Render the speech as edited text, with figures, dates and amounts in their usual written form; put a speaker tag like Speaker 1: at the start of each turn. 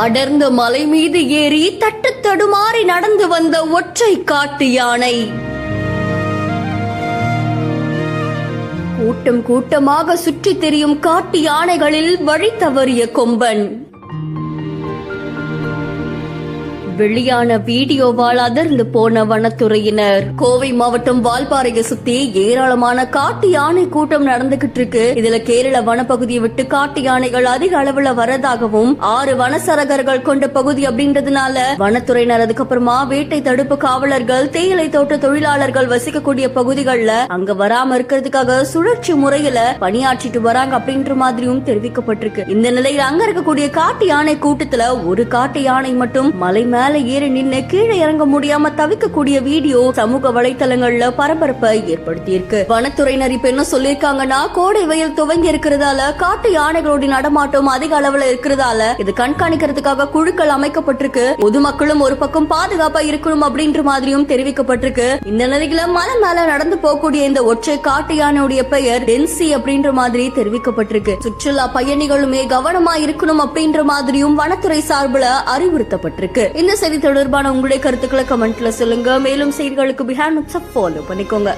Speaker 1: அடர்ந்த மலை மீது ஏறி தட்டு தடுமாறி நடந்து வந்த ஒற்றை காட்டு யானை. கூட்டம் கூட்டமாக சுற்றித் திரியும் காட்டு யானைகளில் வழி தவறிய கொம்பன். வெளியான வீடியோவால் அதிர்ந்து போன வனத்துறையினர். கோவை மாவட்டம் வால்பாறையை சுத்தி ஏராளமான காட்டு யானை கூட்டம் நடந்துகிட்டு இருக்கு. இதுல கேரள வனப்பகுதியை விட்டு காட்டு யானைகள் அதிக அளவுல வரதாகவும் 6 வனசரகர்கள் கொண்ட பகுதி அப்படின்றதுனால வனத்துறையினர் அதுக்கப்புறமா வேட்டை தடுப்பு காவலர்கள் தேயிலை தோட்ட தொழிலாளர்கள் வசிக்கக்கூடிய பகுதிகள்ல அங்க வராம இருக்கிறதுக்காக சுழற்சி முறையில பணியாற்றிட்டு வராங்க அப்படின்ற மாதிரியும் தெரிவிக்கப்பட்டிருக்கு. இந்த நிலையில் அங்க இருக்கக்கூடிய காட்டு யானை கூட்டத்துல ஒரு காட்டு யானை மட்டும் மலை மேல ஏறி நின்று கீழே இறங்க முடியாம தவிக்கக்கூடிய வீடியோ சமூக வலைதளங்கள்ல பரபரப்பை ஏற்படுத்தி இருக்கு. வனத்துறையினர் இப்ப என்ன சொல்லிருக்காங்கன்னா, கோடை வெயில் துவங்கி இருக்கிறதால காட்டு யானைகளோட நடமாட்டம் அதிக அளவுல இருக்கிறதால இது கண்காணிக்கிறதுக்காக குழுக்கள் அமைக்கப்பட்டிருக்கு. பொதுமக்களும் ஒரு பக்கம் பாதுகாப்பா இருக்கணும் அப்படின்ற மாதிரியும் தெரிவிக்கப்பட்டிருக்கு. இந்த நிலையில மலை மேல நடந்து போகக்கூடிய இந்த ஒற்றை காட்டு யானையுடைய பெயர் டென்சி அப்படின்ற மாதிரி தெரிவிக்கப்பட்டிருக்கு. சுற்றுலா பயணிகளுமே கவனமா இருக்கணும் அப்படின்ற மாதிரியும் வனத்துறை சார்பில் அறிவுறுத்தப்பட்டிருக்கு. இந்த செய்தி தொடர்பான உங்களுடைய கருத்துக்களை கமெண்ட்ல சொல்லுங்க. மேலும் செய்திகளுக்கு பிஹேண்ட் ஃபாலோ பண்ணிக்கோங்க.